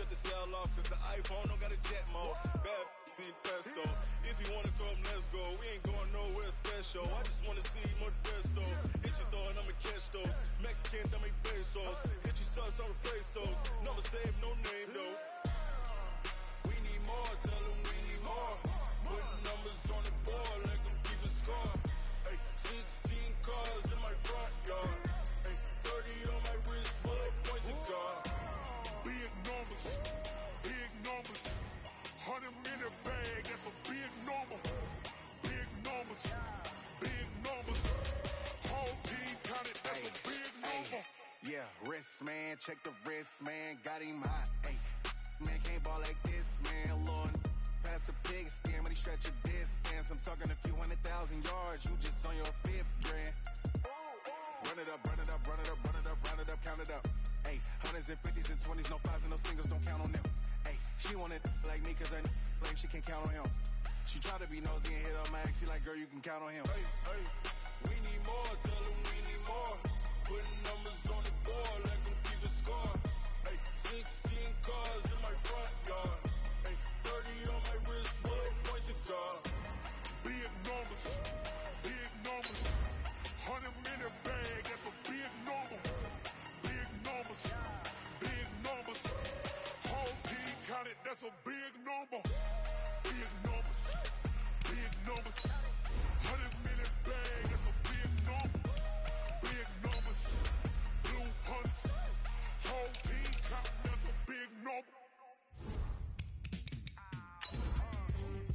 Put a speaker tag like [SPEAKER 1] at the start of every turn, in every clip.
[SPEAKER 1] shut the cell off cause the iPhone don't got a jet mode. Bad in pesto. If you wanna come, let's go. We ain't going nowhere special. I just wanna see Modesto. Hit your thought, I'ma catch those. Mexican, I make pesos. Hit your sus, I'll replace those. Number save, no name though. We need more, tell them we need more. Putting numbers on the board, like them keep a score. Ay, 16 cars in my front yard. Ay, 30 on my wrist, bullet point to God.
[SPEAKER 2] Big numbers, big numbers. 100 minute bag, that's a big number. Big numbers, big numbers. Whole team counted, that's a big number.
[SPEAKER 3] Yeah, wrist man, check the wrist man, got him hot. Ay, man can't ball like this, man. Lord, pass the pig skin, but he stretch a distance. I'm talking a few 100,000 yards, you just on your 5th grand. Run it up, run it up, run it up, run it up, run it up, count it up. Ay, 100s and 50s and 20s, no 5s and no singles, don't count on them. Ay, she wanted like me cause I claim she can't count on him. She tried to be nosy and hit up my ex, she like, girl, you can count on him.
[SPEAKER 1] Hey, hey, we need more, tell them we need more. Putting numbers on the board, like them keep a score. Hey, 16 cars in my front yard. Hey, 30 on my wrist, bullet point to God.
[SPEAKER 2] Big numbers, big numbers. 100 minute bag, that's a big number. Big numbers, big numbers. Whole team counted, that's a big number. Big numbers, big numbers. 100 minute bag, that's a big number. Big numbers, blue hunts. Whole team counting, that's a big number.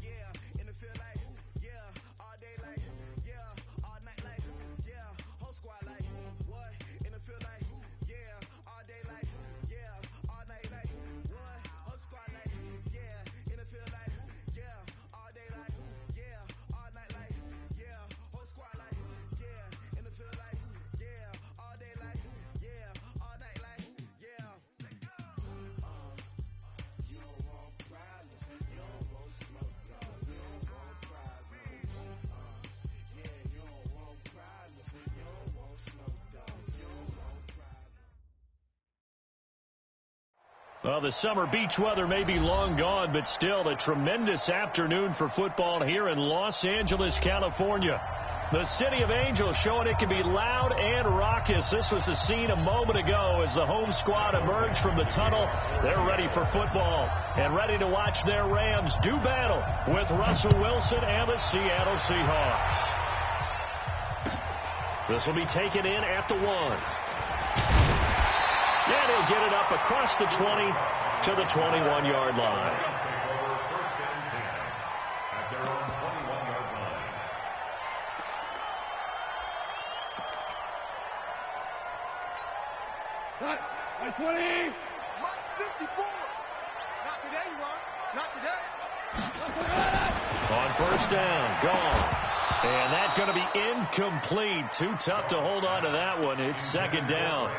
[SPEAKER 1] Yeah, in the field like, yeah, all day like, yeah, all night like, yeah, whole squad like, what? In the field like, yeah, all day like, yeah, all night like, what? Whole squad like, yeah, in the field like, yeah, all day like, yeah, all night like, yeah, whole squad like, yeah, in the field like, yeah, all day like, yeah, all night like, yeah. You don't want problems, you don't want smoke, you don't want problems. Yeah, you don't want problems, you don't want smoke, you don't want problems.
[SPEAKER 4] Well, the summer beach weather may be long gone, but still a tremendous afternoon for football here in Los Angeles, California. The City of Angels showing it can be loud and raucous. This was the scene a moment ago as the home squad emerged from the tunnel. They're ready for football and ready to watch their Rams do battle with Russell Wilson and the Seattle Seahawks. This will be taken in at the 1. And he'll get it up across the 20 to the 21-yard line.
[SPEAKER 2] At 20.
[SPEAKER 1] Mike 54. Not today, you are. Not today.
[SPEAKER 4] On first down, gone. And that's going to be incomplete. Too tough to hold on to that one. It's second down.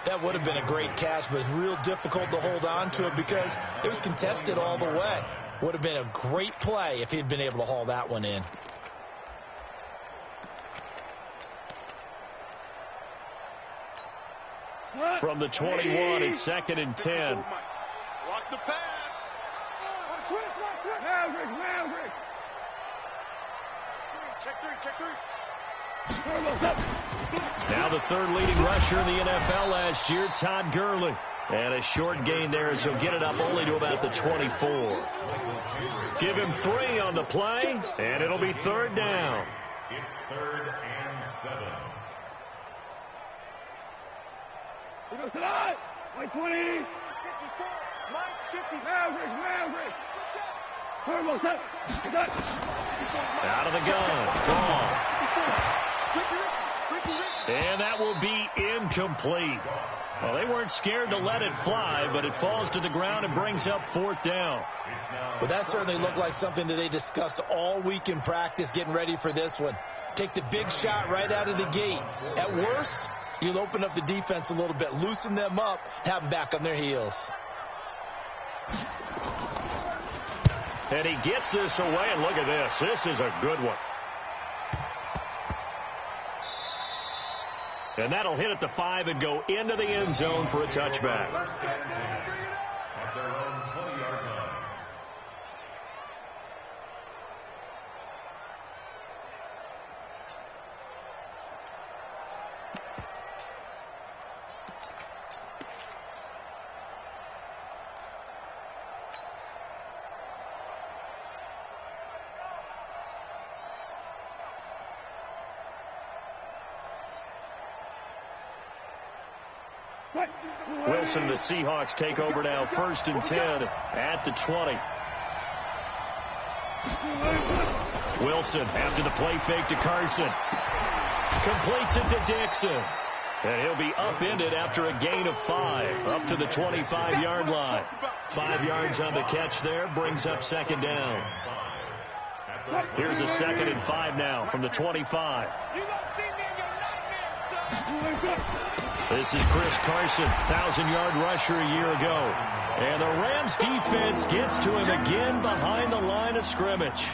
[SPEAKER 5] That would have been a great catch, but real difficult to hold on to it because it was contested all the way. Would have been a great play if he'd been able to haul that one in.
[SPEAKER 4] From the 21, it's second and 10.
[SPEAKER 1] Watch the pass.
[SPEAKER 2] Maverick.
[SPEAKER 1] Check three.
[SPEAKER 4] Now the third leading rusher in the NFL last year, Todd Gurley. And a short gain there as he'll get it up only to about the 24. Give him 3 on the play, and it'll be third down.
[SPEAKER 6] It's 3rd and 7.
[SPEAKER 2] Mike 20.
[SPEAKER 1] Mike 50.
[SPEAKER 2] Maverick.
[SPEAKER 4] Out of the gun. Gone. And that will be incomplete. Well, they weren't scared to let it fly, but it falls to the ground and brings up 4th down.
[SPEAKER 5] But that certainly looked like something that they discussed all week in practice getting ready for this one. Take the big shot right out of the gate. At worst, you'll open up the defense a little bit, loosen them up, have them back on their heels.
[SPEAKER 4] And he gets this away, and look at this. This is a good one. And that'll hit at the 5 and go into the end zone for a touchback. Wilson and the Seahawks take over now, 1st and 10 at the 20. Wilson after the play fake to Carson. Completes it to Dixon. And he'll be upended after a gain of 5, up to the 25-yard line. 5 yards on the catch there, brings up 2nd down. Here's a 2nd and 5 now from the 25. This is Chris Carson, 1,000-yard rusher a year ago. And the Rams defense gets to him again behind the line of scrimmage.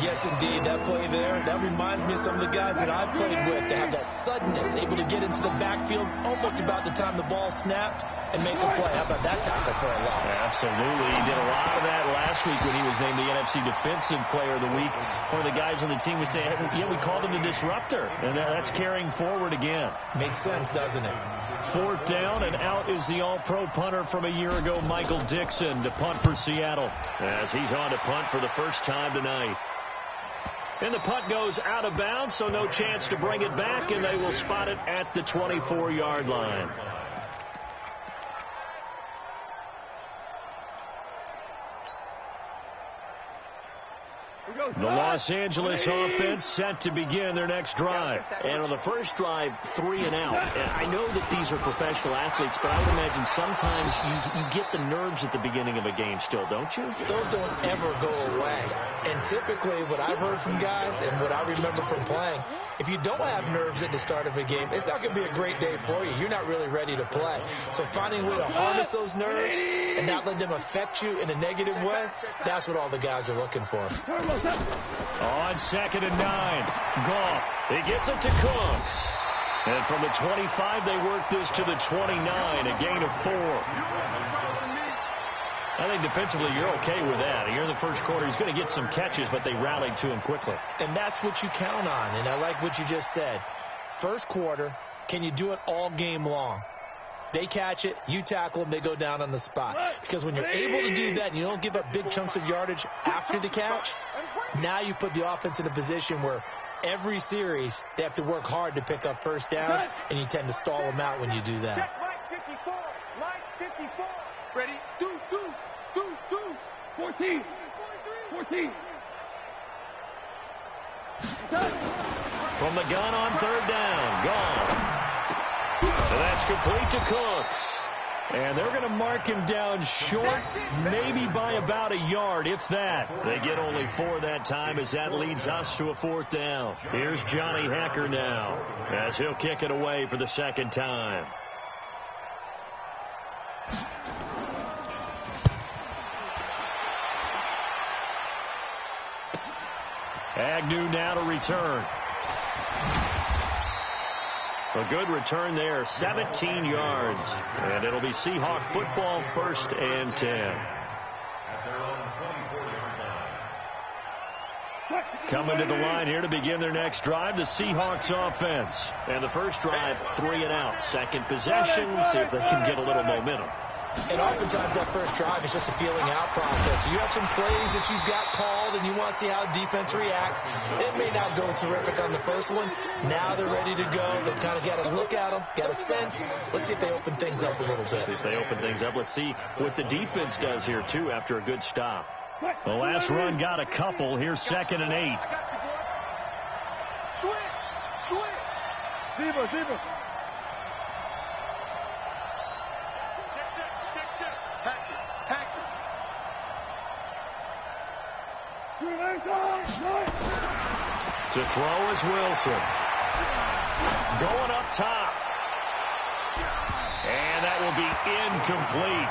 [SPEAKER 5] Yes, indeed. That play there, that reminds me of some of the guys that I played with. They have that suddenness, able to get into the backfield almost about the time the ball snapped and make a play. How about that tackle for a loss?
[SPEAKER 4] Absolutely. He did a lot of that last week when he was named the NFC Defensive Player of the Week. One of the guys on the team was saying, hey, yeah, we called him the disruptor. And that's carrying forward again.
[SPEAKER 5] Makes sense, doesn't it?
[SPEAKER 4] 4th down, and out is the all-pro punter from a year ago, Michael Dixon, to punt for Seattle, as he's on to punt for the first time tonight. And the punt goes out of bounds, so no chance to bring it back, and they will spot it at the 24-yard line. The Los Angeles offense set to begin their next drive.
[SPEAKER 7] And on the first drive, 3 and out. And I know that these are professional athletes, but I would imagine sometimes you get the nerves at the beginning of a game still, don't you?
[SPEAKER 5] Those don't ever go away. And typically what I've heard from guys and what I remember from playing, if you don't have nerves at the start of a game, it's not going to be a great day for you. You're not really ready to play. So finding a way to harness those nerves and not let them affect you in a negative way, that's what all the guys are looking for.
[SPEAKER 4] On 2nd and 9, Goff. He gets it to Cooks. And from the 25, they work this to the 29, a gain of 4. I think defensively you're okay with that. Here in the first quarter, he's going to get some catches, but they rallied to him quickly.
[SPEAKER 5] And that's what you count on, and I like what you just said. First quarter, can you do it all game long? They catch it, you tackle them, they go down on the spot. Because when you're able to do that and you don't give up big chunks of yardage after the catch, now you put the offense in a position where every series they have to work hard to pick up first downs, and you tend to stall them out when you do that.
[SPEAKER 8] Check Mike 54, Mike 54. Ready? Deuce, deuce, deuce, deuce. 14, 14.
[SPEAKER 4] From the gun on 3rd down, gone. So that's complete to Cooks. And they're going to mark him down short, maybe by about a yard, if that. They get only 4 that time, as that leads us to a 4th down. Here's Johnny Hekker now, as he'll kick it away for the 2nd time. Agnew now to return. A good return there, 17 yards. And it'll be Seahawk football, 1st and 10. Coming to the line here to begin their next drive, the Seahawks offense. And the first drive, 3 and out. Second possession, see if they can get a little momentum.
[SPEAKER 5] And oftentimes that first drive is just a feeling out process. You have some plays that you've got called and you want to see how defense reacts. It may not go terrific on the first one. Now they're ready to go. They've kind of got to look at them, get a sense. Let's see if they open things up a little bit.
[SPEAKER 4] See if they open things up. Let's see what the defense does here, too, after a good stop. The last run got a couple. Here's 2nd and 8.
[SPEAKER 8] Switch. Zebra.
[SPEAKER 4] To throw is Wilson. Going up top. And that will be incomplete.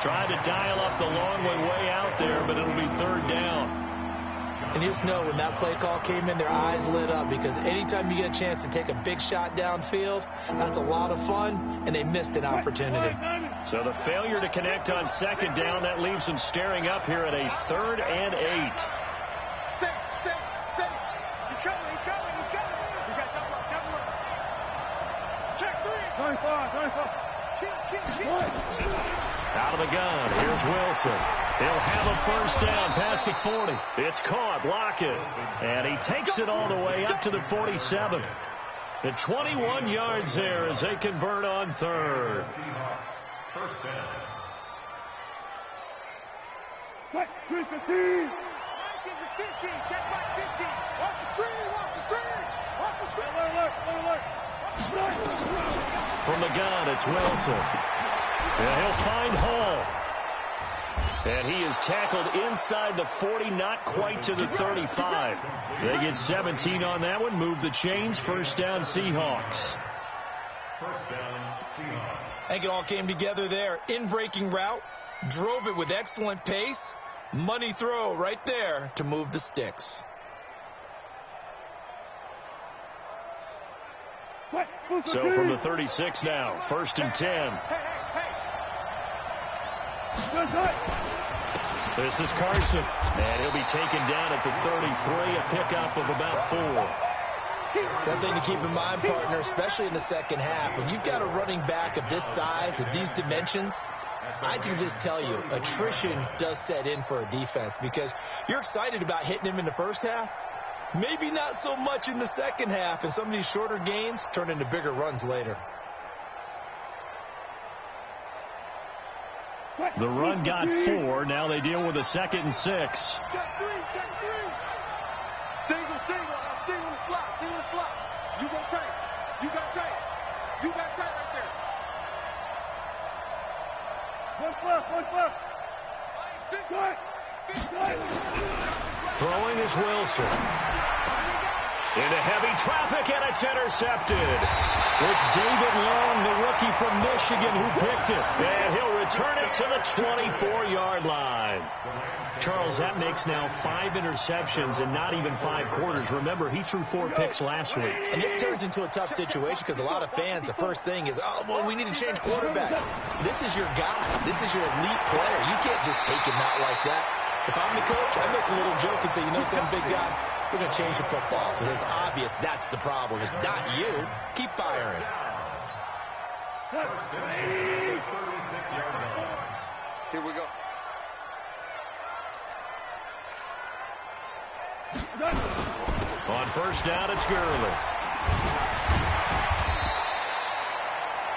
[SPEAKER 4] Tried to dial up the long way out there, but it'll be 3rd down.
[SPEAKER 5] And you just know when that play call came in, their eyes lit up, because anytime you get a chance to take a big shot downfield, that's a lot of fun, and they missed an opportunity.
[SPEAKER 4] So the failure to connect on 2nd down, that leaves them staring up here at a 3rd and 8.
[SPEAKER 8] Set. He's coming. We got double up. Check 3. 25. Kill.
[SPEAKER 4] Out of the gun, here's Wilson. He'll have a first down past the 40. It's caught, Lockett. And he takes it all the way up to the 47. The 21 yards there as they convert on third.
[SPEAKER 6] Seahawks, first down.
[SPEAKER 8] Check 315. 15. Check back 15. Watch the screen. Watch the screen. Watch the screen. Alert.
[SPEAKER 4] From the gun, it's Wilson. And he'll find Hall. And he is tackled inside the 40, not quite to the 35. They get 17 on that one, move the chains, first down Seahawks.
[SPEAKER 6] First down, Seahawks.
[SPEAKER 5] I think it all came together there. In-breaking route, drove it with excellent pace. Money throw right there to move the sticks.
[SPEAKER 4] So from the 36 now, first and 10. This is Carson, and he'll be taken down at the 33, a pickup of about 4.
[SPEAKER 5] One thing to keep in mind, partner, especially in the second half, when you've got a running back of this size, of these dimensions, I can just tell you, attrition does set in for a defense because you're excited about hitting him in the first half. Maybe not so much in the second half, and some of these shorter gains turn into bigger runs later.
[SPEAKER 4] The run got 4. Now they deal with a 2nd and 6.
[SPEAKER 8] Check 3. Single. I'm single the slot. You got tight. Right there. One flip.
[SPEAKER 4] Throwing is Wilson. Into heavy traffic, and it's intercepted. It's David Long, the rookie from Michigan, who picked it. And he'll return it to the 24-yard line. Charles, that makes now 5 interceptions in not even 5 quarters. Remember, he threw 4 picks last week.
[SPEAKER 5] And this turns into a tough situation because a lot of fans, the first thing is, we need to change quarterbacks. This is your guy. This is your elite player. You can't just take him out like that. If I'm the coach, I make a little joke and say, some big guy, we're going to change the football. So it's obvious that's the problem. It's not you. Keep firing.
[SPEAKER 6] First down, 36 yards line.
[SPEAKER 3] Here we go.
[SPEAKER 4] On first down, it's Gurley.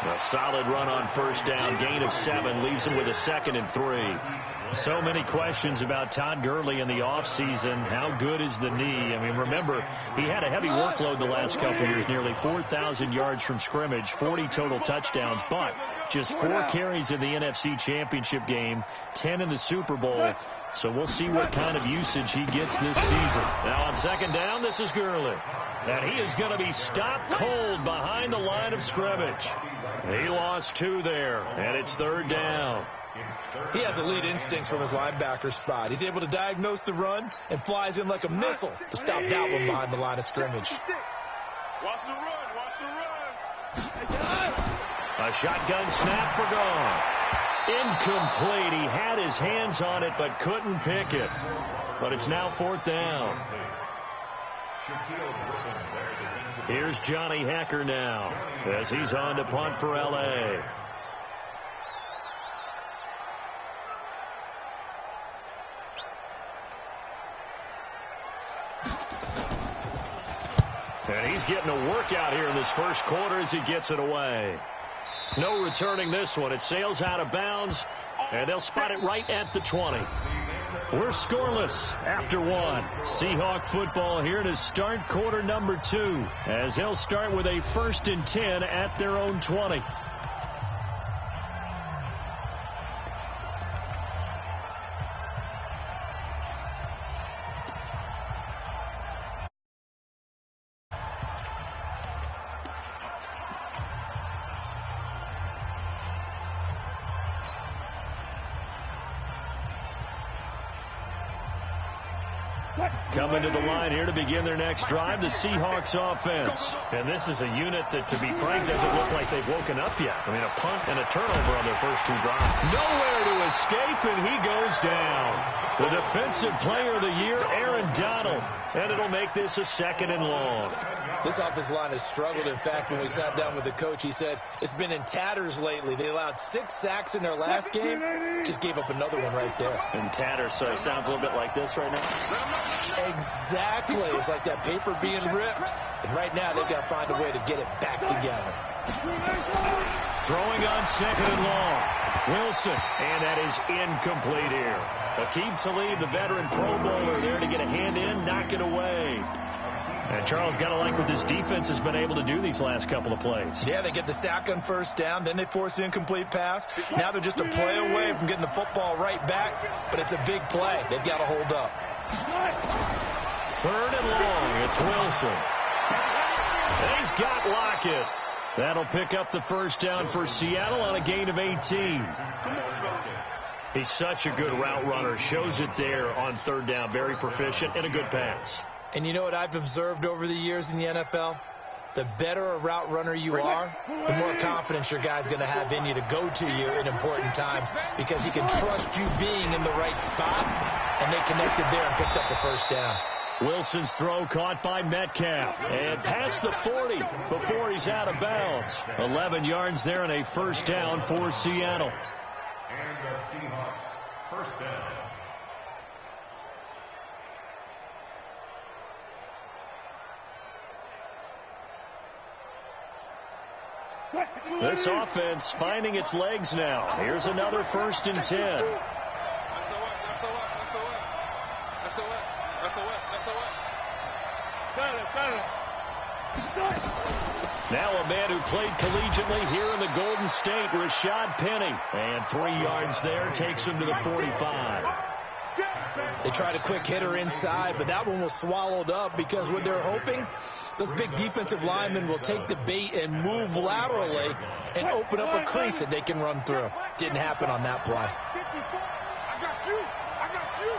[SPEAKER 4] A solid run on first down, gain of 7, leaves him with a 2nd and 3. So many questions about Todd Gurley in the offseason. How good is the knee? I mean, remember, he had a heavy workload the last couple years, nearly 4,000 yards from scrimmage, 40 total touchdowns, but just 4 carries in the NFC Championship game, 10 in the Super Bowl. So we'll see what kind of usage he gets this season. Now on second down, this is Gurley. And he is going to be stopped cold behind the line of scrimmage. He lost 2 there, and it's third down.
[SPEAKER 5] He has elite instincts from his linebacker spot. He's able to diagnose the run and flies in like a missile to stop that one behind the line of scrimmage.
[SPEAKER 2] Watch the run.
[SPEAKER 4] A shotgun snap for gone. Incomplete. He had his hands on it but couldn't pick it. But it's now 4th down. Here's Johnny Hekker now as he's on to punt for L.A. And he's getting a workout here in this first quarter as he gets it away. No returning this one. It sails out of bounds, and they'll spot it right at the 20. We're scoreless after 1. Seahawk football here to start quarter number 2, as they'll start with a 1st and 10 at their own 20. Coming to the line here to begin their next drive, the Seahawks offense. And this is a unit that, to be frank, doesn't look like they've woken up yet. I mean, a punt and a turnover on their first 2 drives. Nowhere to escape, and he goes down. The defensive player of the year, Aaron Donald. And it'll make this a 2nd and long.
[SPEAKER 5] This offensive line has struggled. In fact, when we sat down with the coach, he said it's been in tatters lately. They allowed 6 sacks in their last game. Just gave up another one right there.
[SPEAKER 7] In tatters, so it sounds a little bit like this right now.
[SPEAKER 5] Exactly. It's like that paper being ripped. And right now, they've got to find a way to get it back together.
[SPEAKER 4] Throwing on 2nd and long. Wilson, and that is incomplete here. Aqib Talib, the veteran Pro Bowler, there to get a hand in, knock it away. And Charles, got to like what this defense has been able to do these last couple of plays.
[SPEAKER 5] Yeah, they get the sack on 1st down, then they force the incomplete pass. Now they're just a play away from getting the football right back, but it's a big play. They've got to hold up.
[SPEAKER 4] 3rd and long, it's Wilson. And he's got Lockett. That'll pick up the 1st down for Seattle on a gain of 18. He's such a good route runner. Shows it there on 3rd down. Very proficient and a good pass.
[SPEAKER 5] And you know what I've observed over the years in the NFL? The better a route runner you are, the more confidence your guy's going to have in you to go to you in important times because he can trust you being in the right spot, and they connected there and picked up the 1st down.
[SPEAKER 4] Wilson's throw caught by Metcalf and past the 40 before he's out of bounds. 11 yards there and a 1st down for Seattle.
[SPEAKER 6] And the Seahawks, 1st down.
[SPEAKER 4] This offense finding its legs now. Here's another 1st and 10. Now a man who played collegiately here in the Golden State, Rashad Penny. And 3 yards there takes him to the 45.
[SPEAKER 5] They tried a quick hitter inside, but that one was swallowed up because what they're hoping, those big defensive linemen will take the bait and move laterally and open up a crease that they can run through. Didn't happen on that play.
[SPEAKER 8] I got you. I got you.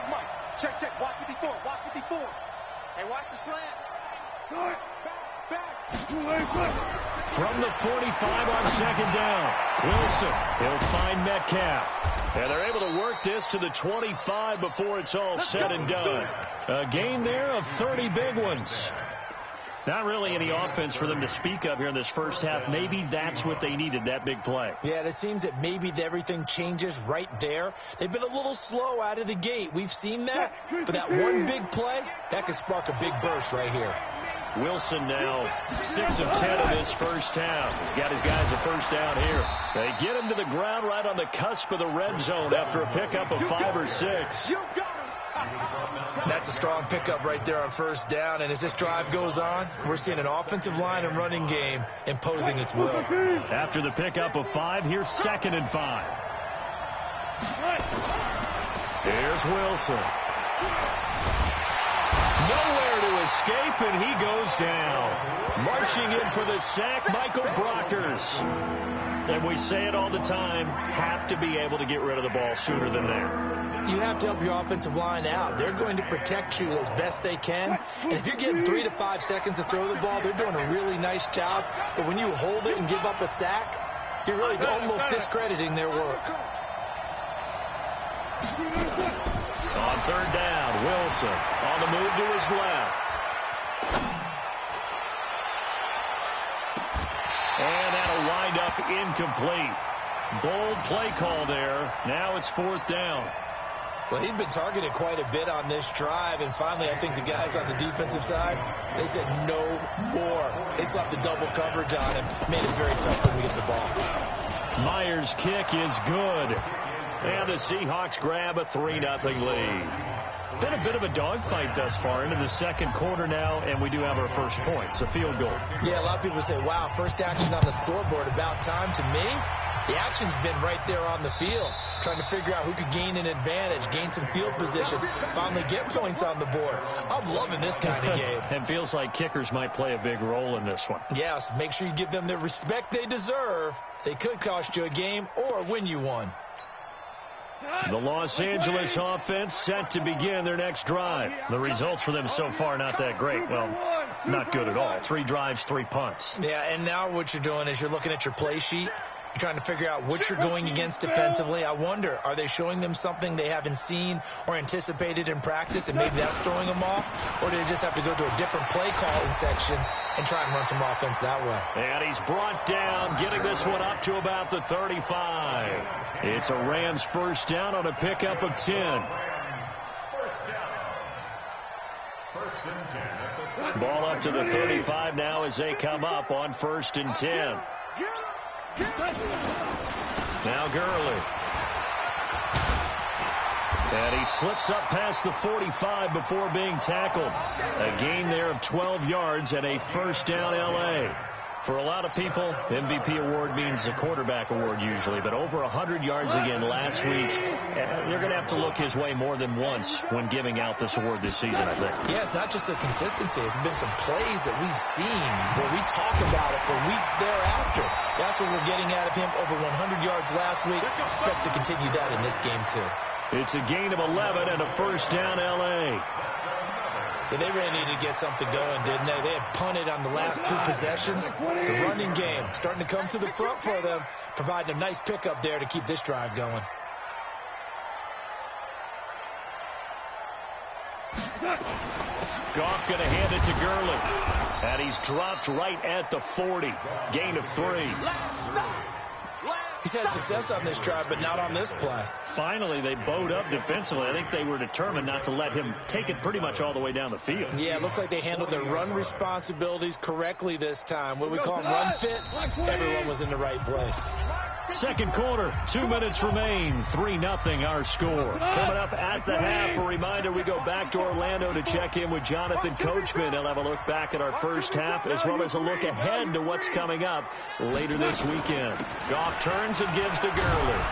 [SPEAKER 8] Mike. Check. Watch 54. Hey, watch the slant. Back.
[SPEAKER 4] From the 45 on 2nd down, Wilson, he'll find Metcalf. And they're able to work this to the 25 before it's all said and done. A gain there of 30 big ones. Not really any offense for them to speak of here in this 1st half. Maybe that's what they needed, that big play.
[SPEAKER 5] Yeah, it seems that maybe everything changes right there. They've been a little slow out of the gate. We've seen that. But that one big play, that could spark a big burst right here.
[SPEAKER 4] Wilson now 6 of 10 of this 1st down. He's got his guys a 1st down here. They get him to the ground right on the cusp of the red zone after a pickup of 5 or 6.
[SPEAKER 5] That's a strong pickup right there on 1st down, and as this drive goes on, we're seeing an offensive line and running game imposing its will.
[SPEAKER 4] After the pickup of 5, here's 2nd and 5. Here's Wilson. Nowhere to escape, and he goes down. Marching in for the sack, Michael Brockers. And we say it all the time, have to be able to get rid of the ball sooner than that.
[SPEAKER 5] You have to help your offensive line out. They're going to protect you as best they can. And if you're getting 3 to 5 seconds to throw the ball, they're doing a really nice job. But when you hold it and give up a sack, you're really almost discrediting their work.
[SPEAKER 4] On 3rd down, Wilson on the move to his left. And that'll wind up incomplete. Bold play call there. Now it's 4th down.
[SPEAKER 5] Well, he'd been targeted quite a bit on this drive, and finally I think the guys on the defensive side, they said no more. They slapped the double coverage on him, made it very tough for him to get the ball.
[SPEAKER 4] Myers' kick is good. And the Seahawks grab a 3-0 lead. Been a bit of a dogfight thus far into the 2nd quarter now, and we do have our first point. It's a field goal.
[SPEAKER 5] Yeah, a lot of people say, wow, first action on the scoreboard, about time. To me, the action's been right there on the field, trying to figure out who could gain an advantage, gain some field position, finally get points on the board. I'm loving this kind of game.
[SPEAKER 4] It feels like kickers might play a big role in this one.
[SPEAKER 5] Yes, make sure you give them the respect they deserve. They could cost you a game or win you one.
[SPEAKER 4] The Los Angeles offense set to begin their next drive. The results for them so far not that great. Well, not good at all. 3 drives, 3 punts.
[SPEAKER 5] Yeah, and now what you're doing is you're looking at your play sheet. You're trying to figure out what you're going against defensively. I wonder, are they showing them something they haven't seen or anticipated in practice, and maybe that's throwing them off? Or do they just have to go to a different play calling section and try and run some offense that way?
[SPEAKER 4] And he's brought down, getting this one up to about the 35. It's a Rams first down on a pickup of 10. Ball up to the 35 now as they come up on 1st and 10. Now Gurley. And he slips up past the 45 before being tackled. A gain there of 12 yards and a first down L.A. For a lot of people, MVP award means a quarterback award usually, but over 100 yards again last week. They're going to have to look his way more than once when giving out this award this season, I think.
[SPEAKER 5] Yeah, it's not just the consistency. It's been some plays that we've seen where we talk about it for weeks thereafter. That's what we're getting out of him. Over 100 yards last week. Expects to continue that in this game, too.
[SPEAKER 4] It's a gain of 11 and a first down L.A.
[SPEAKER 5] Yeah, they really needed to get something going, didn't they? They had punted on the last 2 possessions. The running game starting to come to the front for them, providing a nice pickup there to keep this drive going.
[SPEAKER 4] Goff going to hand it to Gurley. And he's dropped right at the 40. Gain of 3.
[SPEAKER 5] He's had success on this drive, but not on this play.
[SPEAKER 4] Finally, they bowed up defensively. I think they were determined not to let him take it pretty much all the way down the field.
[SPEAKER 5] Yeah, it looks like they handled their run responsibilities correctly this time. What we call them run fits, everyone was in the right place.
[SPEAKER 4] Second quarter, 2 minutes remain, 3-0 our score. Coming up at the half, a reminder, we go back to Orlando to check in with Jonathan Coachman. He'll have a look back at our first half as well as a look ahead to what's coming up later this weekend. Goff turns and gives to Gurley.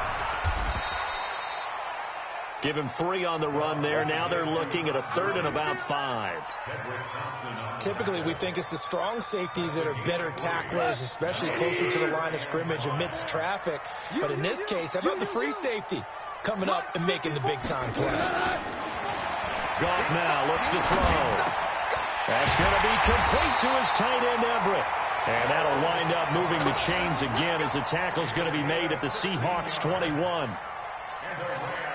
[SPEAKER 4] Give him 3 on the run there. Now they're looking at a 3rd and about 5.
[SPEAKER 5] Typically, we think it's the strong safeties that are better tacklers, especially closer to the line of scrimmage amidst traffic. But in this case, how about the free safety coming up and making the big-time play?
[SPEAKER 4] Goff now looks to throw. That's going to be complete to his tight end, Everett. And that'll wind up moving the chains again as the tackle's going to be made at the Seahawks 21.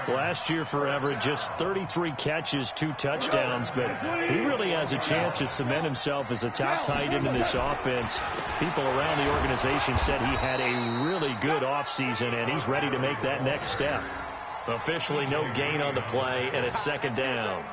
[SPEAKER 4] Last year for Everett, just 33 catches, 2 touchdowns, but he really has a chance to cement himself as a top tight end in this offense. People around the organization said he had a really good offseason, and he's ready to make that next step. Officially no gain on the play, and it's 2nd down.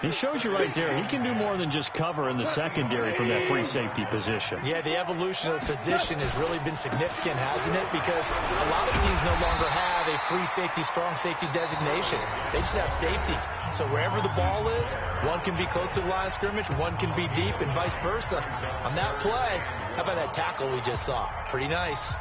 [SPEAKER 4] He shows you right there, he can do more than just cover in the secondary from that free safety position.
[SPEAKER 5] Yeah, the evolution of the position has really been significant, hasn't it? Because a lot of teams no longer have a free safety, strong safety designation. They just have safeties. So wherever the ball is, one can be close to the line of scrimmage, one can be deep, and vice versa. On that play, how about that tackle we just saw? Pretty nice.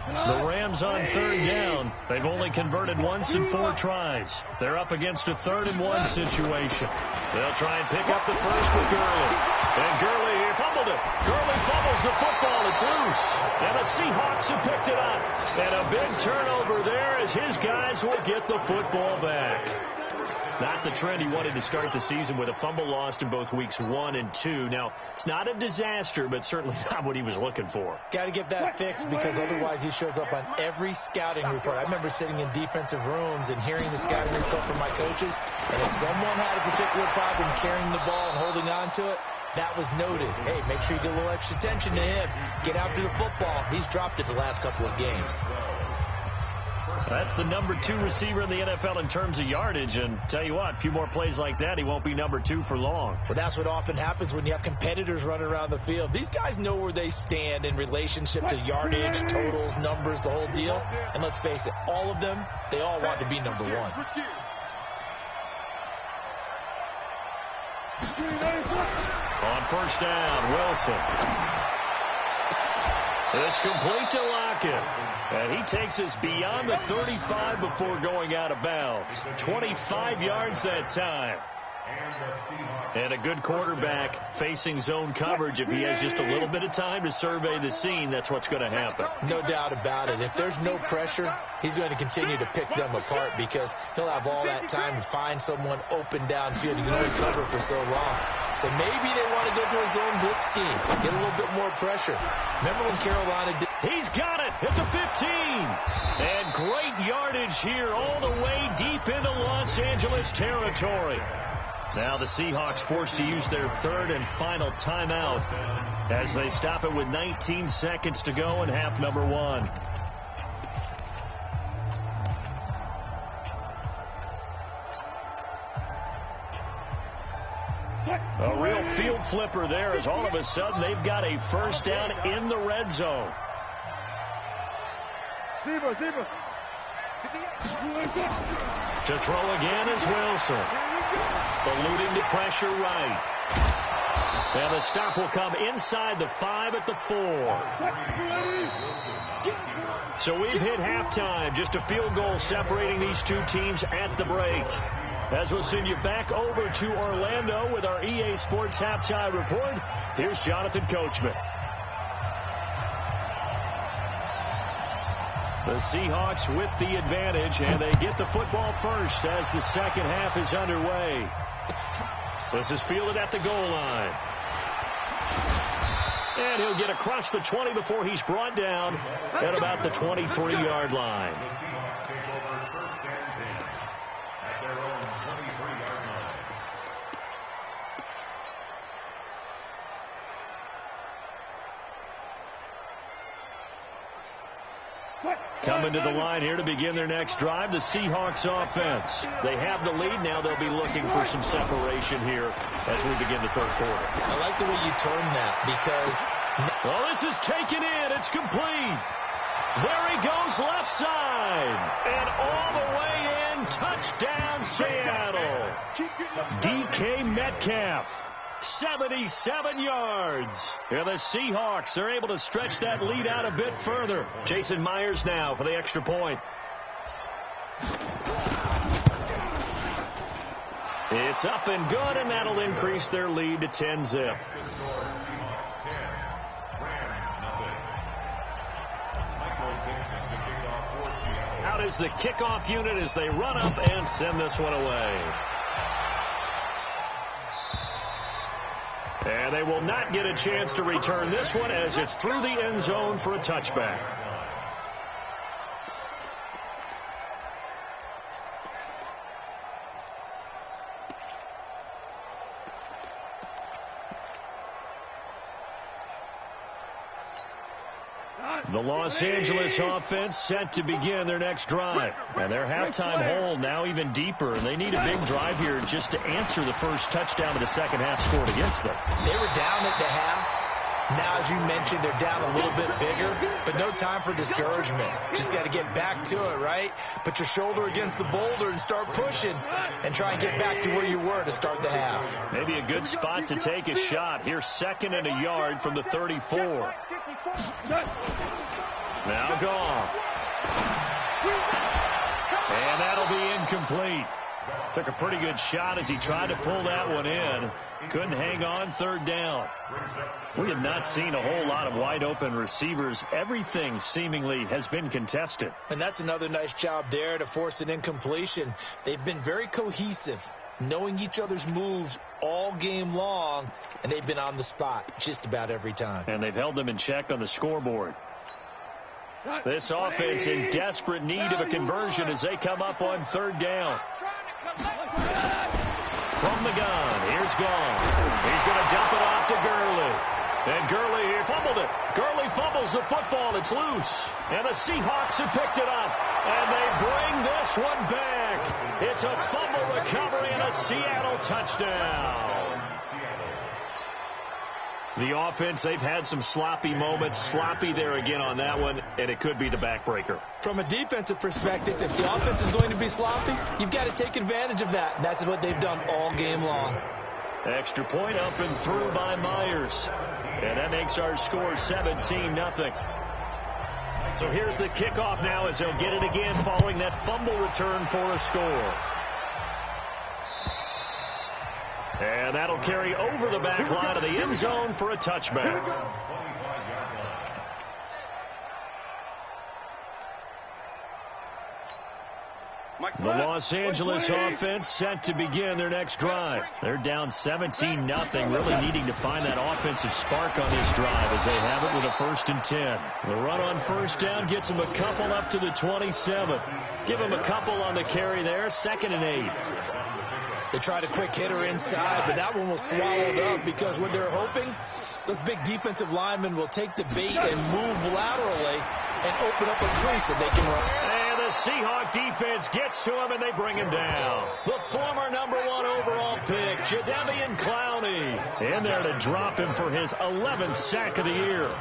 [SPEAKER 4] The Rams on 3rd down. They've only converted once in 4 tries. They're up against a 3rd and 1 situation. They'll try and pick up the first with Gurley. And Gurley, he fumbled it. Gurley fumbles the football. It's loose. And the Seahawks have picked it up. And a big turnover there as his guys will get the football back. Not the trend he wanted to start the season with a fumble lost in both weeks 1 and 2. Now, it's not a disaster, but certainly not what he was looking for.
[SPEAKER 5] Got to get that fixed because otherwise he shows up on every scouting report. I remember sitting in defensive rooms and hearing the scouting report from my coaches, and if someone had a particular problem carrying the ball and holding on to it, that was noted. Hey, make sure you get a little extra attention to him. Get after the football. He's dropped it the last couple of games.
[SPEAKER 4] That's the number 2 receiver in the NFL in terms of yardage. And tell you what, a few more plays like that, he won't be number 2 for long.
[SPEAKER 5] Well, that's what often happens when you have competitors running around the field. These guys know where they stand in relationship to yardage, totals, numbers, the whole deal. And let's face it, all of them, they all want to be number 1.
[SPEAKER 4] On 1st down, Wilson. It's complete to Lockett. And he takes us beyond the 35 before going out of bounds. 25 yards that time. And a good quarterback facing zone coverage. If he has just a little bit of time to survey the scene, that's what's going to happen.
[SPEAKER 5] No doubt about it. If there's no pressure, he's going to continue to pick them apart because he'll have all that time to find someone open downfield. You can only cover for so long. So maybe they want to go to a zone blitz scheme, get a little bit more pressure. Remember when Carolina did?
[SPEAKER 4] He's got it at the 15. And great yardage here all the way deep into Los Angeles territory. Now the Seahawks forced to use their third and final timeout as they stop it with 19 seconds to go in half number 1. A real field flipper there as all of a sudden they've got a first down in the red zone. To throw again is Wilson. Eluding the pressure right. And the stop will come inside the 5 at the 4. So we've hit halftime. Just a field goal separating these two teams at the break. As we'll send you back over to Orlando with our EA Sports Halftime Report, here's Jonathan Coachman. The Seahawks with the advantage, and they get the football first as the second half is underway. This is fielded at the goal line. And he'll get across the 20 before he's brought down at about the 23-yard line.
[SPEAKER 6] The Seahawks take over first and 10 at their own 23-yard line.
[SPEAKER 4] Coming to the line here to begin their next drive, the Seahawks offense. They have the lead. Now they'll be looking for some separation here as we begin the third quarter.
[SPEAKER 5] I like the way you term that because...
[SPEAKER 4] Well, this is taken in. It's complete. There he goes left side. And all the way in. Touchdown, Seattle. DK Metcalf. 77 yards. And the Seahawks are able to stretch that lead out a bit further. Jason Myers now for the extra point. It's up and good, and that'll increase their lead to 10-zip. Out is the kickoff unit as they run up and send this one away. And they will not get a chance to return this one as it's through the end zone for a touchback. The Los Angeles offense set to begin their next drive. And their halftime hole now even deeper. And they need a big drive here just to answer the first touchdown of the second half scored against them.
[SPEAKER 5] They were down at the half. Now, as you mentioned, they're down a little bit bigger, but no time for discouragement. Just got to get back to it, right? Put your shoulder against the boulder and start pushing and try and get back to where you were to start the half.
[SPEAKER 4] Maybe a good spot to take a shot. Here's 2nd and a yard from the 34. Now gone. And that'll be incomplete. Took a pretty good shot as he tried to pull that one in. Couldn't hang on, 3rd down. We have not seen a whole lot of wide open receivers. Everything seemingly has been contested.
[SPEAKER 5] And that's another nice job there to force an incompletion. They've been very cohesive, knowing each other's moves all game long, and they've been on the spot just about every time.
[SPEAKER 4] And they've held them in check on the scoreboard. This offense in desperate need of a conversion as they come up on 3rd down. From the gun, here's Gone. He's going to dump it off to Gurley. And Gurley here fumbled it. Gurley fumbles the football. It's loose. And the Seahawks have picked it up. And they bring this one back. It's a fumble recovery and a Seattle touchdown. The offense, they've had some sloppy moments. Sloppy there again on that one, and it could be the backbreaker.
[SPEAKER 5] From a defensive perspective, if the offense is going to be sloppy, you've got to take advantage of that. And that's what they've done all game long.
[SPEAKER 4] Extra point up and through by Myers. And that makes our score 17-0. So here's the kickoff now as they'll get it again following that fumble return for a score. And that'll carry over the back line of the end zone for a touchback. The Los Angeles offense set to begin their next drive. They're down 17-0, really needing to find that offensive spark on this drive as they have it with a 1st and 10. The run on first down gets them a couple up to the 27. Give them a couple on the carry there, 2nd and 8.
[SPEAKER 5] They tried a quick hitter inside, but that one was swallowed up because what they're hoping, those big defensive linemen will take the bait and move laterally and open up a crease that they can run.
[SPEAKER 4] And the Seahawk defense gets to him, and they bring him down. The former number 1 overall pick, Jadeveon Clowney, in there to drop him for his 11th sack of the year.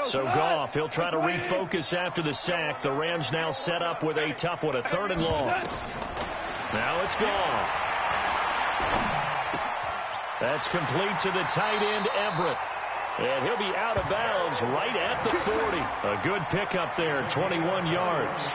[SPEAKER 4] So Goff, he'll try to refocus after the sack. The Rams now set up with a tough one, a 3rd and long. Now it's Goff. That's complete to the tight end, Everett. And he'll be out of bounds right at the 40. A good pickup there, 21 yards.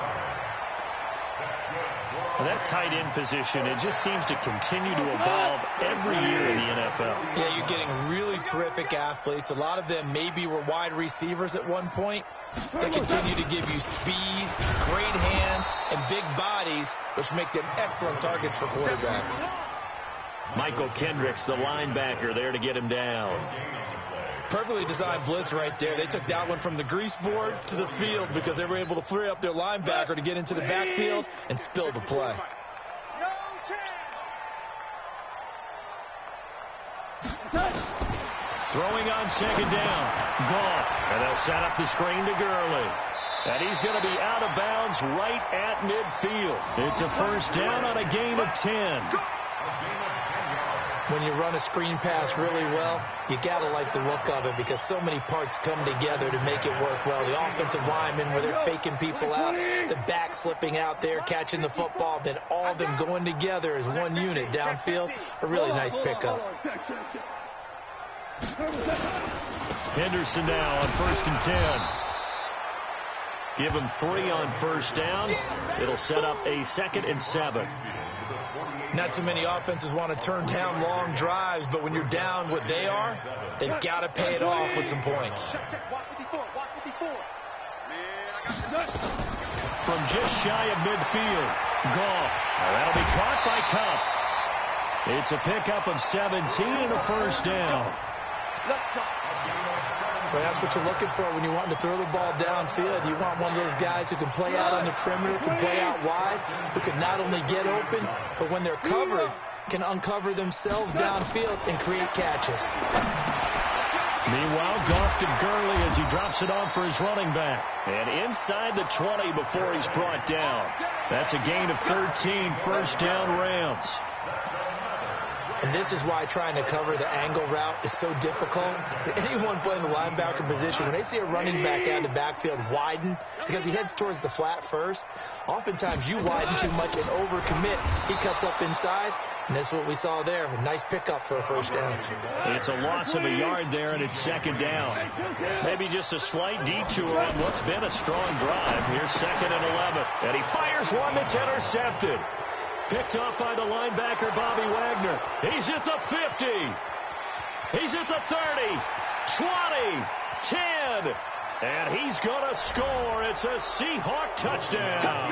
[SPEAKER 4] And that tight end position, it just seems to continue to evolve every year in the NFL.
[SPEAKER 5] Yeah, you're getting really terrific athletes. A lot of them maybe were wide receivers at one point. They continue to give you speed, great hands, and big bodies, which make them excellent targets for quarterbacks.
[SPEAKER 4] Michael Kendricks, the linebacker, there to get him down.
[SPEAKER 5] Perfectly designed blitz right there. They took that one from the grease board to the field because they were able to free up their linebacker to get into the backfield and spill the play.
[SPEAKER 4] Throwing on 2nd down. Goff. And they'll set up the screen to Gurley. And he's going to be out of bounds right at midfield. It's a 1st down on a gain of 10.
[SPEAKER 5] When you run a screen pass really well, you got to like the look of it because so many parts come together to make it work well. The offensive linemen, where they're faking people out, the back slipping out there, catching the football, then all of them going together as one unit downfield. A really nice pickup.
[SPEAKER 4] Henderson now on 1st and 10. Give him 3 on 1st down. It'll set up a 2nd and 7.
[SPEAKER 5] Not too many offenses want to turn down long drives, but when you're down what they are, they've got to pay it off with some points.
[SPEAKER 4] From just shy of midfield, Goff. That'll be caught by Kupp. It's a pickup of 17 and a 1st down.
[SPEAKER 5] But that's what you're looking for when you want to throw the ball downfield. You want one of those guys who can play out on the perimeter, can play out wide, who can not only get open, but when they're covered, can uncover themselves downfield and create catches.
[SPEAKER 4] Meanwhile, Goff to Gurley as he drops it on for his running back. And inside the 20 before he's brought down. That's a gain of 13, 1st down Rams.
[SPEAKER 5] And this is why trying to cover the angle route is so difficult. Anyone playing the linebacker position, when they see a running back out of the backfield widen, because he heads towards the flat first, oftentimes you widen too much and overcommit. He cuts up inside, and that's what we saw there. A nice pickup for a 1st down.
[SPEAKER 4] It's a loss of a yard there, and it's 2nd down. Maybe just a slight detour on what's been a strong drive. Here's 2nd and 11. And he fires one that's intercepted. Picked off by the linebacker, Bobby Wagner. He's at the 50. He's at the 30, 20, 10. And he's going to score. It's a Seahawk touchdown.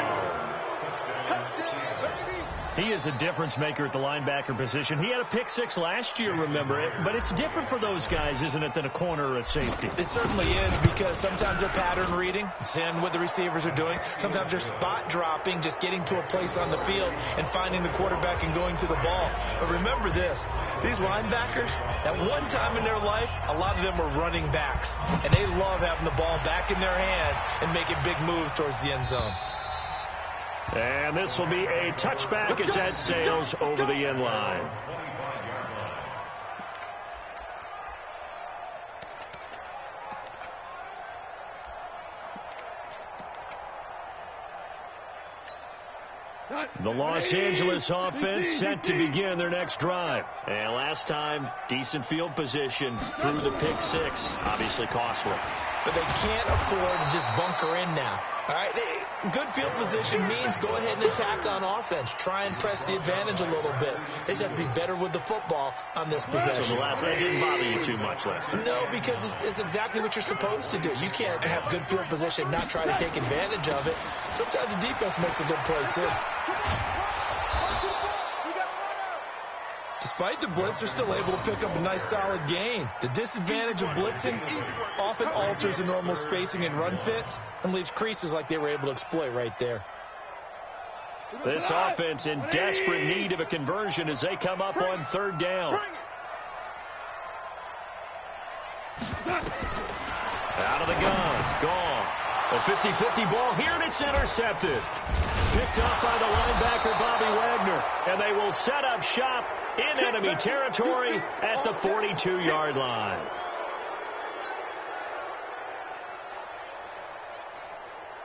[SPEAKER 4] He is a difference maker at the linebacker position. He had a pick 6 last year, remember it. But it's different for those guys, isn't it, than a corner or a safety?
[SPEAKER 5] It certainly is, because sometimes they're pattern reading, seeing what the receivers are doing. Sometimes they're spot dropping, just getting to a place on the field and finding the quarterback and going to the ball. But remember this, these linebackers, at one time in their life, a lot of them were running backs. And they love having the ball back in their hands and making big moves towards the end zone.
[SPEAKER 4] And this will be a touchback as that sails over the end line. The Los Angeles offense set to begin their next drive. And last time, decent field position through the pick 6. Obviously costly.
[SPEAKER 5] But they can't afford to just bunker in now. All right, good field position means go ahead and attack on offense. Try and press the advantage a little bit. They just have to be better with the football on this possession.
[SPEAKER 4] So the last night didn't bother you too much last time.
[SPEAKER 5] No, because it's exactly what you're supposed to do. You can't have good field position and not try to take advantage of it. Sometimes the defense makes a good play, too. Despite the blitz, they're still able to pick up a nice, solid gain. The disadvantage of blitzing often alters the normal spacing and run fits and leaves creases like they were able to exploit right there.
[SPEAKER 4] This offense in desperate need of a conversion as they come up on third down. Out of the gun. Gone. A 50-50 ball here, and it's intercepted. Picked up by the linebacker, Bobby Wagner. And they will set up shop in enemy territory at the 42-yard line.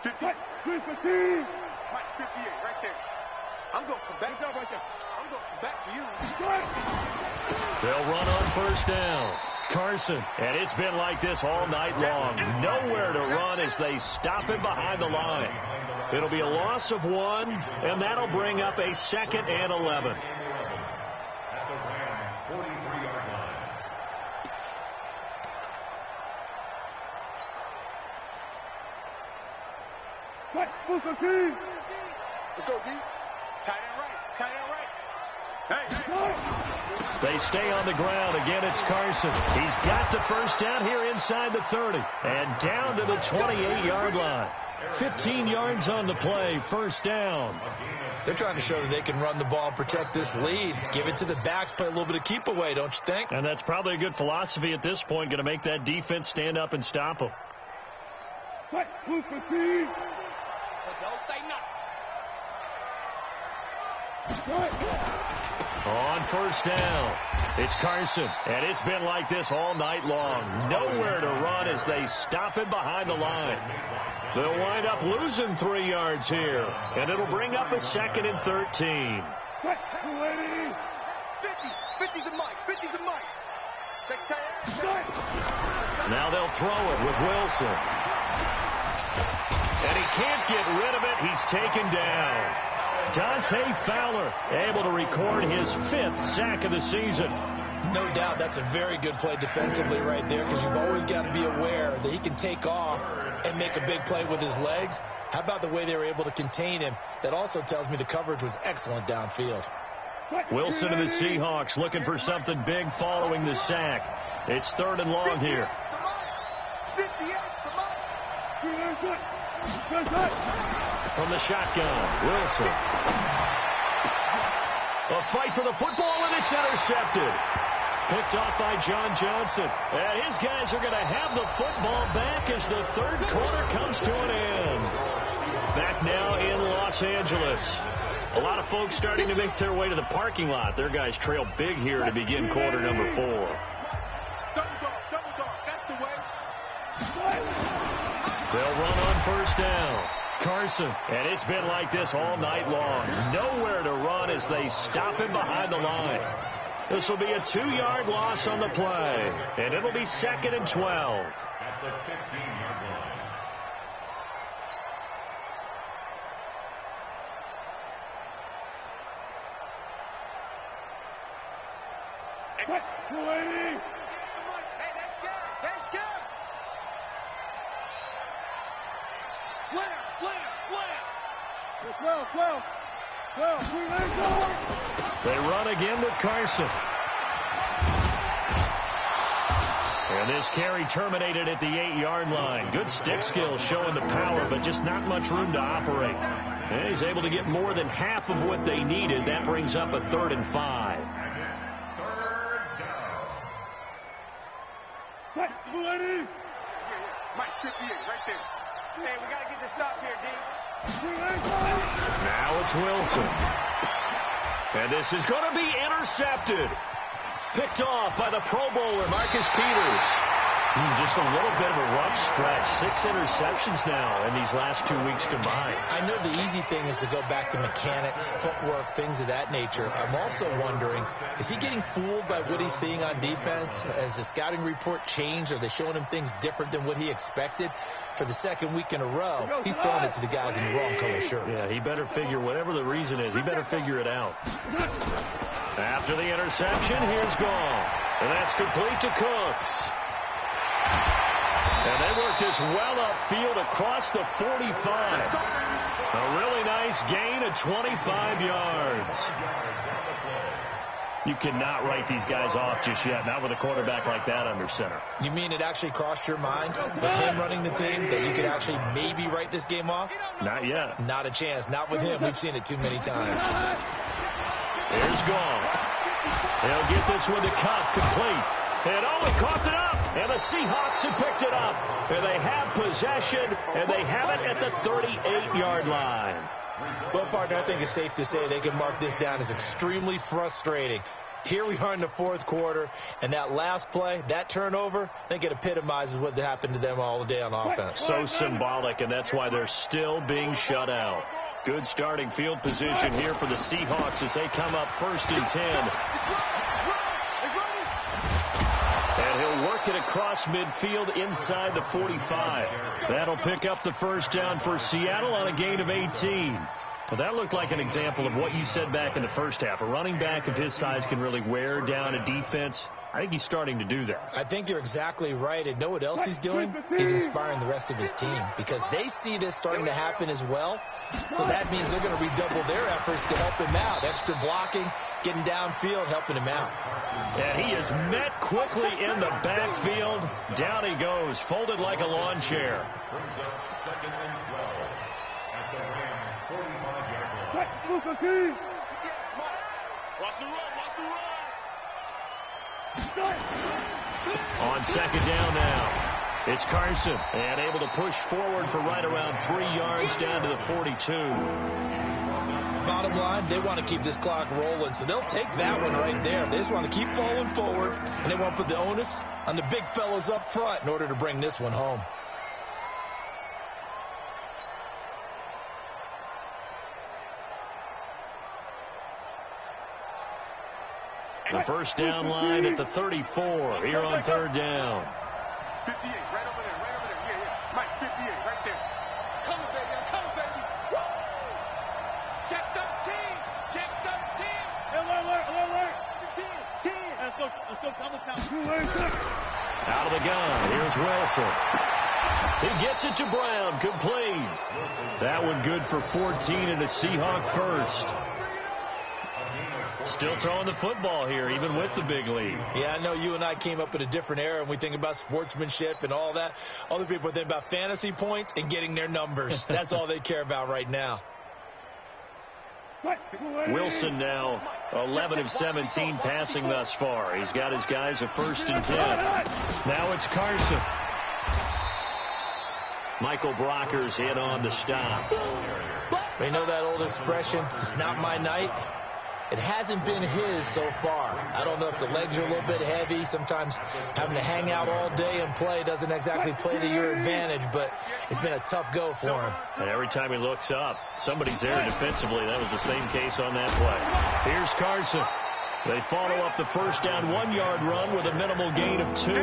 [SPEAKER 8] Mike, 58, right there. I'm going for back. Right there. I'm going for back to you.
[SPEAKER 4] They'll run on first down. Carson, and it's been like this all night long. Nowhere to run as they stop him behind the line. It'll be a loss of 1, and that'll bring up a 2nd and 11.
[SPEAKER 6] At the Rams' 43-yard line.
[SPEAKER 8] Let's go, D. Tight end right. Tight end right. Hey.
[SPEAKER 4] They stay on the ground. Again, it's Carson. He's got the first down here inside the 30. And down to the 28-yard line. 15 yards on the play. First down.
[SPEAKER 5] They're trying to show that they can run the ball and protect this lead. Give it to the backs, play a little bit of keep away, don't you think?
[SPEAKER 4] And that's probably a good philosophy at this point. Going to make that defense stand up and stop them.
[SPEAKER 8] So don't say nothing.
[SPEAKER 4] On first down, it's Carson, and it's been like this all night long. Nowhere to run as they stop him behind the line. They'll wind up losing 3 yards here, and it'll bring up a 2nd and 13.
[SPEAKER 8] 50's a Mike. 50's a Mike.
[SPEAKER 4] Now they'll throw it with Wilson. And he can't get rid of it. He's taken down. Dante Fowler able to record his 5th sack of the season.
[SPEAKER 5] No doubt that's a very good play defensively right there, because you've always got to be aware that he can take off and make a big play with his legs. How about the way they were able to contain him? That also tells me the coverage was excellent downfield.
[SPEAKER 4] Wilson and the Seahawks looking for something big following the sack. It's 3rd and long here.
[SPEAKER 8] 58
[SPEAKER 4] From the shotgun, Wilson. A fight for the football, and it's intercepted. Picked off by John Johnson. And his guys are going to have the football back as the 3rd quarter comes to an end. Back now in Los Angeles. A lot of folks starting to make their way to the parking lot. Their guys trail big here to begin quarter number 4.
[SPEAKER 8] Double dog. That's the way.
[SPEAKER 4] They'll run on first down. Carson, and it's been like this all night long. Nowhere to run as they stop him behind the line. This will be a 2-yard loss on the play, and it'll be 2nd and 12.
[SPEAKER 6] At the 15-yard line.
[SPEAKER 8] Hey, that's good. That's good. Slam. 12.
[SPEAKER 4] They run again with Carson. And this carry terminated at the 8-yard line. Good stick skill showing the power, but just not much room to operate. And he's able to get more than half of what they needed. That brings up a 3rd and 5.
[SPEAKER 6] And it's 3rd down.
[SPEAKER 8] Mike, 58, right there. Hey, we got to get this stop here, D.
[SPEAKER 4] Now it's Wilson. And this is going to be intercepted. Picked off by the Pro Bowler, Marcus Peters. Just a little bit of a rough stretch. 6 interceptions now in these last 2 weeks combined.
[SPEAKER 5] I know the easy thing is to go back to mechanics, footwork, things of that nature. I'm also wondering, is he getting fooled by what he's seeing on defense? Has the scouting report changed? Are they showing him things different than what he expected? For the second week in a row, he's throwing it to the guys in the wrong color shirts.
[SPEAKER 4] Yeah, he better figure, whatever the reason is, he better figure it out. After the interception, here's Gall. And that's complete to Cooks. And they work this well upfield across the 45. A really nice gain of 25 yards. You cannot write these guys off just yet, not with a quarterback like that under center.
[SPEAKER 5] You mean it actually crossed your mind with him running the team that you could actually maybe write this game off?
[SPEAKER 4] Not yet.
[SPEAKER 5] Not a chance. Not with him. We've seen it too many times.
[SPEAKER 4] Here's Gall. He'll get this one to Cup, complete. And he caught it up. And the Seahawks have picked it up. And they have possession, and they have it at the 38-yard line.
[SPEAKER 5] Well, partner, I think it's safe to say they can mark this down as extremely frustrating. Here we are in the fourth quarter, and that last play, that turnover, I think it epitomizes what happened to them all day on offense.
[SPEAKER 4] So symbolic, and that's why they're still being shut out. Good starting field position here for the Seahawks as they come up 1st and 10. And he'll work it across midfield inside the 45. That'll pick up the first down for Seattle on a gain of 18. Well, that looked like an example of what you said back in the first half. A running back of his size can really wear down a defense. I think he's starting to do that.
[SPEAKER 5] I think you're exactly right. And know what else he's doing? He's inspiring the rest of his team because they see this starting to happen as well. So that means they're going to redouble their efforts to help him out. Extra blocking, getting downfield, helping him out.
[SPEAKER 4] And he is met quickly in the backfield. Down he goes, folded like a lawn chair.
[SPEAKER 6] Brings up 2nd and 12 at the Rams' 45-yard line.
[SPEAKER 8] Watch the run, watch the run.
[SPEAKER 4] On 2nd down now. It's Carson, and able to push forward for right around 3 yards down to the 42.
[SPEAKER 5] Bottom line, they want to keep this clock rolling, so they'll take that one right there. They just want to keep falling forward, and they want to put the onus on the big fellas up front in order to bring this one home.
[SPEAKER 4] The first down line at the 34 here on 3rd down.
[SPEAKER 8] 58, right over there, yeah. Mike, 58, right there. Come on, baby, I'm coming, baby. Woo! Check 13, check 13. Alert. 10. Let's go, double count.
[SPEAKER 4] Out of the gun, here's Wilson. He gets it to Brown, complete. That one good for 14 and a Seahawk first. Still throwing the football here, even with the big lead.
[SPEAKER 5] Yeah, I know you and I came up in a different era, and we think about sportsmanship and all that. Other people think about fantasy points and getting their numbers. That's all they care about right now.
[SPEAKER 4] Wilson now 11 of 17 passing thus far. He's got his guys a 1st and 10. Now it's Carson. Michael Brockers in on the stop.
[SPEAKER 5] They know that old expression, it's not my night. It hasn't been his so far. I don't know if the legs are a little bit heavy. Sometimes having to hang out all day and play doesn't exactly play to your advantage, but it's been a tough go for him.
[SPEAKER 4] And every time he looks up, somebody's there defensively. That was the same case on that play. Here's Carson. They follow up the first down 1-yard run with a minimal gain of 2.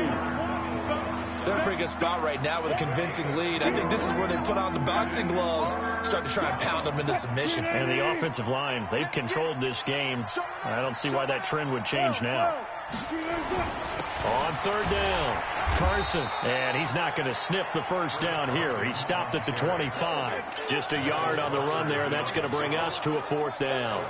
[SPEAKER 5] They're in a pretty good spot right now with a convincing lead. I think this is where they put on the boxing gloves, start to try and pound them into submission.
[SPEAKER 4] And the offensive line, they've controlled this game. I don't see why that trend would change now. On 3rd down, Carson, and he's not going to sniff the first down here. He stopped at the 25. Just a yard on the run there, and that's going to bring us to a 4th down.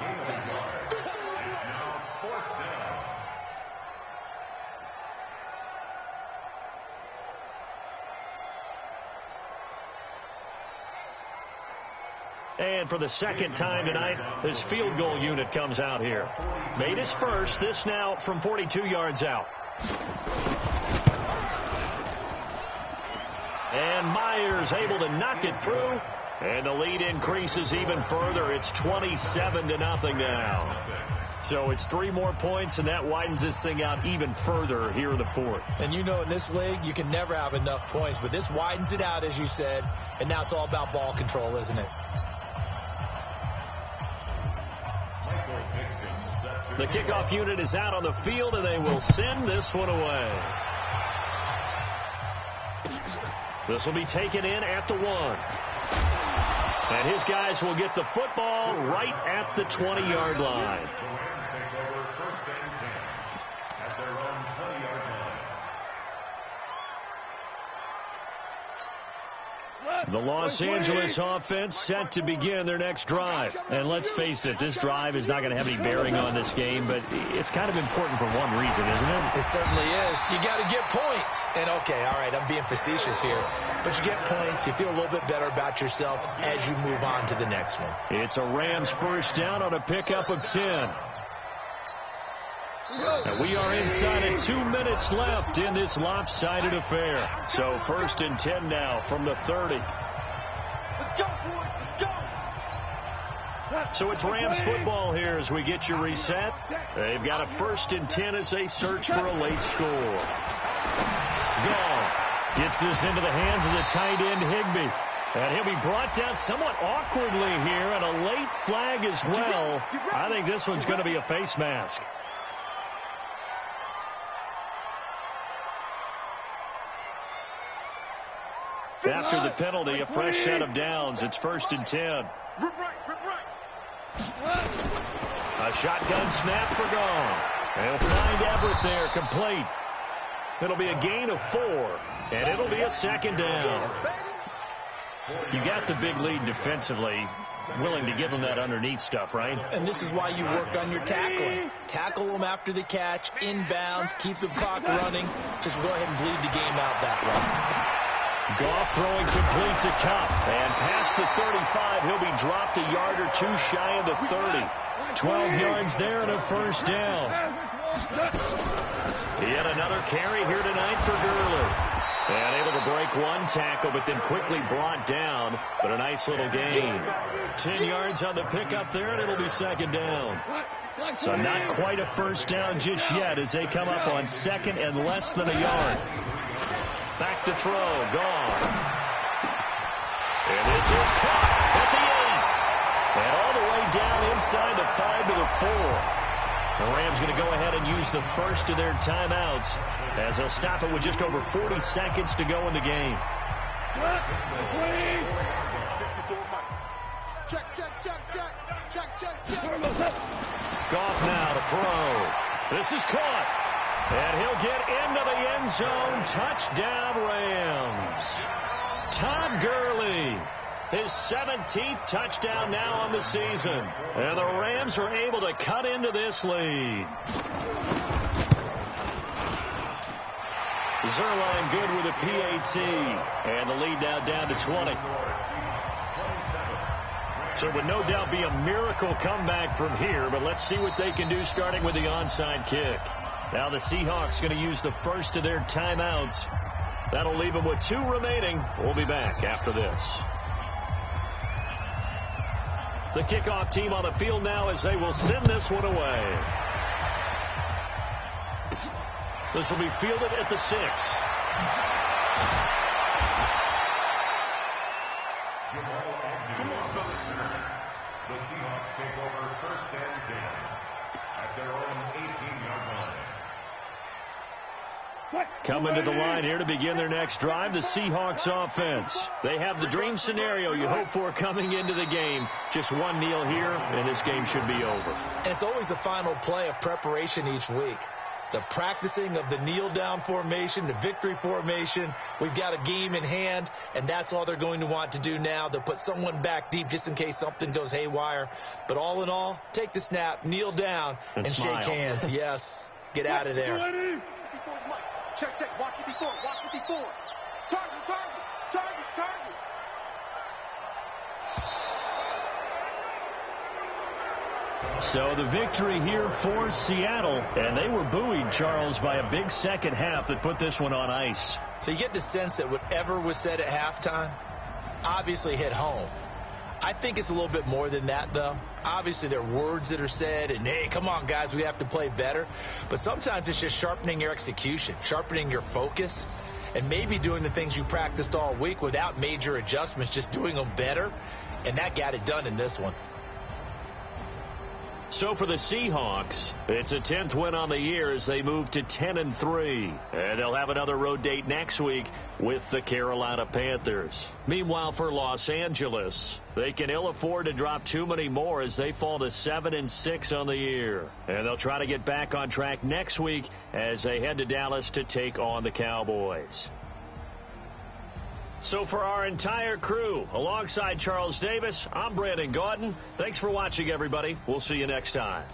[SPEAKER 4] And for the second time tonight, this field goal unit comes out here. Made his first, this now from 42 yards out. And Myers able to knock it through. And the lead increases even further. It's 27-0 now. So it's 3 more points, and that widens this thing out even further here in the fourth.
[SPEAKER 5] And you know in this league, you can never have enough points, but this widens it out, as you said, and now it's all about ball control, isn't it?
[SPEAKER 4] The kickoff unit is out on the field, and they will send this one away. This will be taken in at the 1. And his guys will get the football right at the 20-yard line. The Los Angeles offense set to begin their next drive. And let's face it, this drive is not going to have any bearing on this game, but it's kind of important for one reason, isn't it?
[SPEAKER 5] It certainly is. You got to get points. And, okay, all right, I'm being facetious here. But you get points, you feel a little bit better about yourself as you move on to the next one.
[SPEAKER 4] It's a Rams first down on a pickup of 10. And we are inside of 2 minutes left in this lopsided affair. So 1st and 10 now from the 30.
[SPEAKER 8] Let's go, boys. Let's go.
[SPEAKER 4] So it's Rams football here as we get you reset. They've got a 1st and 10 as they search for a late score. Gone. Gets this into the hands of the tight end, Higbee. And he'll be brought down somewhat awkwardly here, and a late flag as well. I think this one's going to be a face mask. After the penalty, a fresh set of downs. It's 1st and 10. A shotgun snap for Gone. They'll find Everett there, complete. It'll be a gain of 4, and it'll be a 2nd down. You got the big lead defensively. Willing to give them that underneath stuff, right?
[SPEAKER 5] And this is why you work on your tackling. Tackle them after the catch, inbounds, keep the clock running. Just go ahead and bleed the game out that way.
[SPEAKER 4] Goff throwing complete to Kupp. And past the 35, he'll be dropped a yard or 2 shy of the 30. 12 yards there and a 1st down. Yet another carry here tonight for Gurley. And able to break 1 tackle, but then quickly brought down. But a nice little gain. 10 yards on the pickup there, and it'll be 2nd down. So not quite a 1st down just yet as they come up on 2nd and less than a yard. Back to throw. Gone. And this is caught at the 8. And all the way down inside the 5 to the 4. The Rams going to go ahead and use the first of their timeouts as they'll stop it with just over 40 seconds to go in the game.
[SPEAKER 8] Check.
[SPEAKER 4] Goff now to throw. This is caught. And he'll get into the end zone. Touchdown, Rams. Todd Gurley. His 17th touchdown now on the season. And the Rams are able to cut into this lead. Zuerlein good with a PAT. And the lead now down to 20. So it would no doubt be a miracle comeback from here. But let's see what they can do starting with the onside kick. Now the Seahawks going to use the first of their timeouts. That'll leave them with 2 remaining. We'll be back after this. The kickoff team on the field now as they will send this one away. This will be fielded at the 6.
[SPEAKER 6] The Seahawks take over 1st and 10 at their own 18-yard line.
[SPEAKER 4] Coming to the line here to begin their next drive, the Seahawks offense. They have the dream scenario you hope for coming into the game. Just 1 kneel here, and this game should be over.
[SPEAKER 5] And it's always the final play of preparation each week. The practicing of the kneel-down formation, the victory formation. We've got a game in hand, and that's all they're going to want to do now. They'll put someone back deep just in case something goes haywire. But all in all, take the snap, kneel down, and shake hands. Yes, get out of there.
[SPEAKER 8] Check. Watch 54. Target.
[SPEAKER 4] So the victory here for Seattle. And they were buoyed, Charles, by a big second half that put this one on ice.
[SPEAKER 5] So you get the sense that whatever was said at halftime obviously hit home. I think it's a little bit more than that, though. Obviously, there are words that are said, and, hey, come on, guys, we have to play better. But sometimes it's just sharpening your execution, sharpening your focus, and maybe doing the things you practiced all week without major adjustments, just doing them better. And that got it done in this one.
[SPEAKER 4] So for the Seahawks, it's a 10th win on the year as they move to 10-3. And they'll have another road date next week with the Carolina Panthers. Meanwhile, for Los Angeles, they can ill afford to drop too many more as they fall to 7-6 on the year. And they'll try to get back on track next week as they head to Dallas to take on the Cowboys. So for our entire crew, alongside Charles Davis, I'm Brandon Gaudin. Thanks for watching, everybody. We'll see you next time.